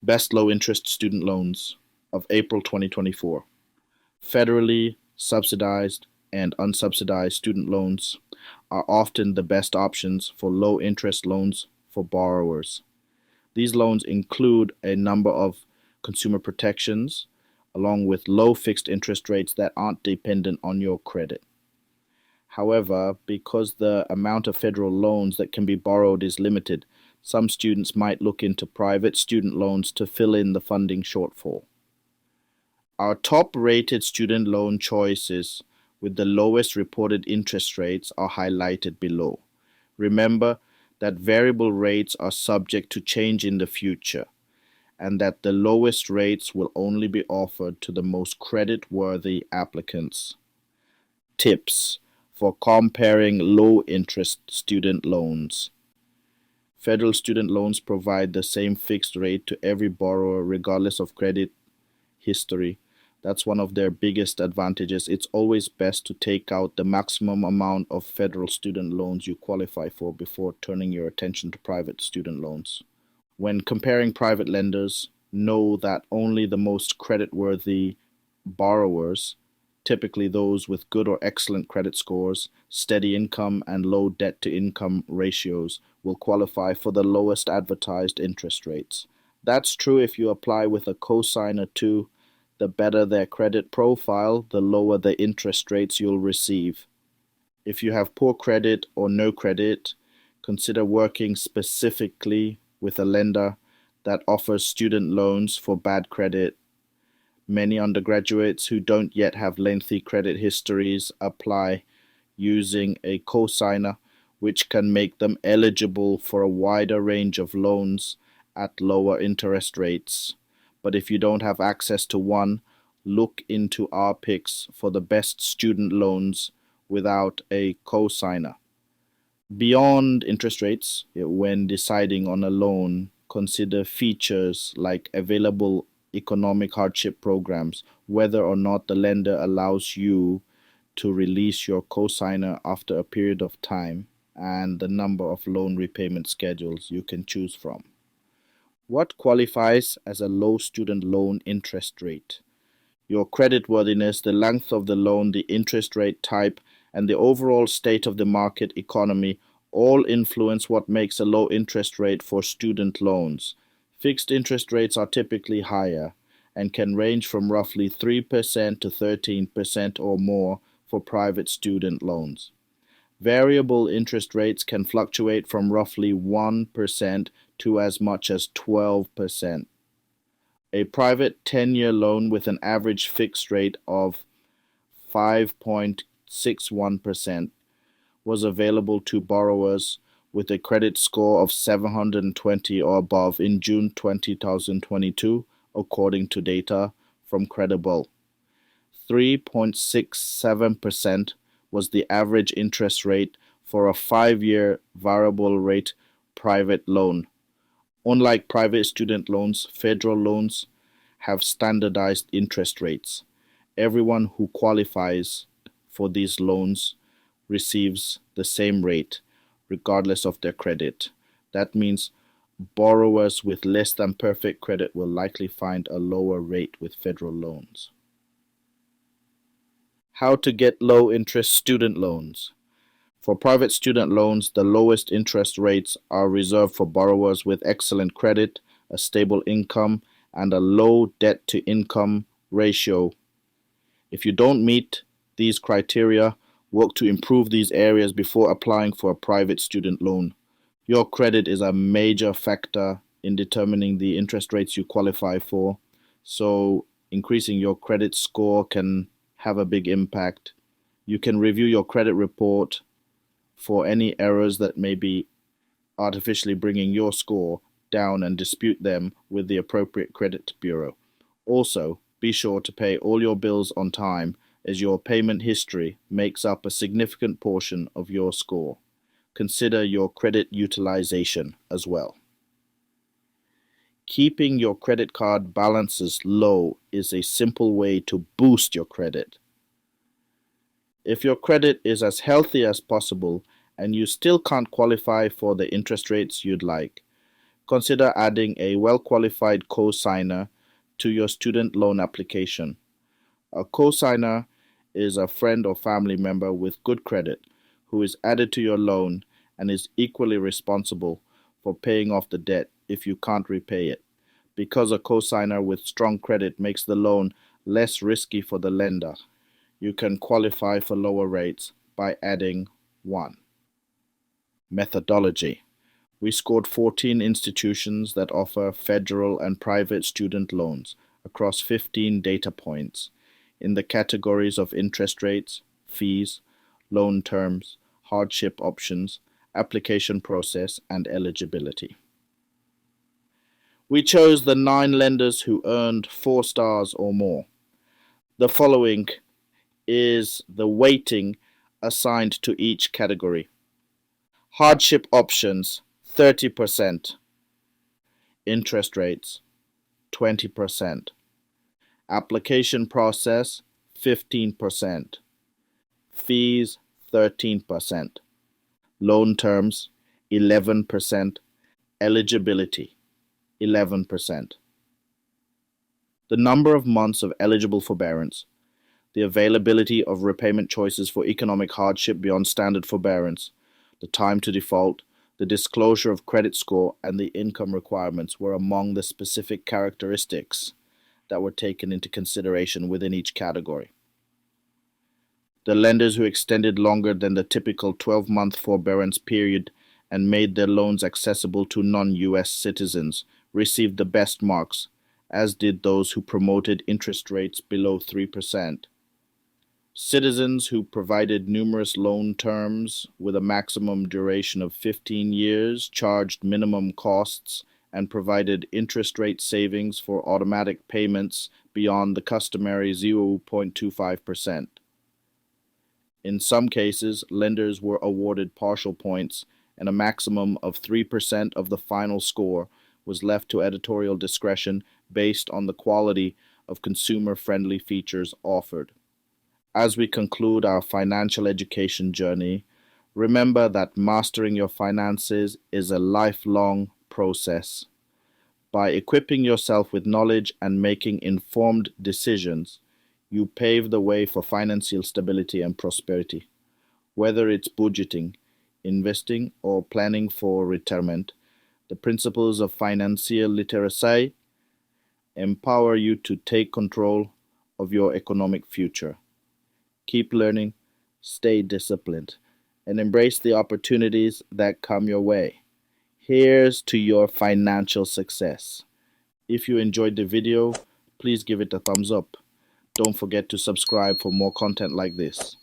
Best Low Interest Student Loans of April 2024. Federally subsidized and unsubsidized student loans are often the best options for low interest loans for borrowers. These loans include a number of consumer protections, along with low fixed interest rates that aren't dependent on your credit. However, because the amount of federal loans that can be borrowed is limited, some students might look into private student loans to fill in the funding shortfall. Our top-rated student loan choices with the lowest reported interest rates are highlighted below. Remember that variable rates are subject to change in the future, and that the lowest rates will only be offered to the most credit-worthy applicants. Tips for comparing low-interest student loans. Federal student loans provide the same fixed rate to every borrower regardless of credit history. That's one of their biggest advantages. It's always best to take out the maximum amount of federal student loans you qualify for before turning your attention to private student loans. When comparing private lenders, know that only the most creditworthy borrowers, typically those with good or excellent credit scores, steady income, and low debt-to-income ratios, will qualify for the lowest advertised interest rates. That's true if you apply with a cosigner too. The better their credit profile, the lower the interest rates you'll receive. If you have poor credit or no credit, consider working specifically with a lender that offers student loans for bad credit. Many undergraduates who don't yet have lengthy credit histories apply using a cosigner, which can make them eligible for a wider range of loans at lower interest rates. But if you don't have access to one, look into our picks for the best student loans without a cosigner. Beyond interest rates, when deciding on a loan, consider features like available economic hardship programs, whether or not the lender allows you to release your cosigner after a period of time, and the number of loan repayment schedules you can choose from. What qualifies as a low student loan interest rate? Your creditworthiness, the length of the loan, the interest rate type, and the overall state of the market economy all influence what makes a low interest rate for student loans. Fixed interest rates are typically higher and can range from roughly 3% to 13% or more for private student loans. Variable interest rates can fluctuate from roughly 1% to as much as 12%. A private 10-year loan with an average fixed rate of 5.61% was available to borrowers with a credit score of 720 or above in June 2022, according to data from Credible. 3.67% was the average interest rate for a 5-year variable rate private loan. Unlike private student loans, federal loans have standardized interest rates. Everyone who qualifies for these loans receives the same rate, regardless of their credit. That means borrowers with less than perfect credit will likely find a lower rate with federal loans. How to get low interest student loans. For private student loans, the lowest interest rates are reserved for borrowers with excellent credit, a stable income, and a low debt-to-income ratio. If you don't meet these criteria, work to improve these areas before applying for a private student loan. Your credit is a major factor in determining the interest rates you qualify for, so increasing your credit score can have a big impact. You can review your credit report for any errors that may be artificially bringing your score down and dispute them with the appropriate credit bureau. Also, be sure to pay all your bills on time, as your payment history makes up a significant portion of your score. Consider your credit utilization as well. Keeping your credit card balances low is a simple way to boost your credit. If your credit is as healthy as possible and you still can't qualify for the interest rates you'd like, Consider adding a well-qualified co-signer to your student loan application. A co-signer is a friend or family member with good credit who is added to your loan and is equally responsible for paying off the debt if you can't repay it. Because a co-signer with strong credit makes the loan less risky for the lender, you can qualify for lower rates by adding 1. Methodology. We scored 14 institutions that offer federal and private student loans across 15 data points in the categories of interest rates, fees, loan terms, hardship options, application process, and eligibility. We chose the 9 lenders who earned 4 stars or more. The following is the weighting assigned to each category. Hardship options 30%, interest rates 20%, application process 15%, fees 13%, loan terms 11%, eligibility 11%. The number of months of eligible forbearance, the availability of repayment choices for economic hardship beyond standard forbearance, the time to default, the disclosure of credit score, and the income requirements were among the specific characteristics that were taken into consideration within each category. The lenders who extended longer than the typical 12-month forbearance period and made their loans accessible to non-US citizens received the best marks, as did those who promoted interest rates below 3%. Citizens who provided numerous loan terms with a maximum duration of 15 years, charged minimum costs, and provided interest rate savings for automatic payments beyond the customary 0.25%. In some cases, lenders were awarded partial points, and a maximum of 3% of the final score was left to editorial discretion based on the quality of consumer-friendly features offered. As we conclude our financial education journey, remember that mastering your finances is a lifelong process. By equipping yourself with knowledge and making informed decisions, you pave the way for financial stability and prosperity. Whether it's budgeting, investing, or planning for retirement, the principles of financial literacy empower you to take control of your economic future. Keep learning, stay disciplined, and embrace the opportunities that come your way. Here's to your financial success. If you enjoyed the video, please give it a thumbs up. Don't forget to subscribe for more content like this.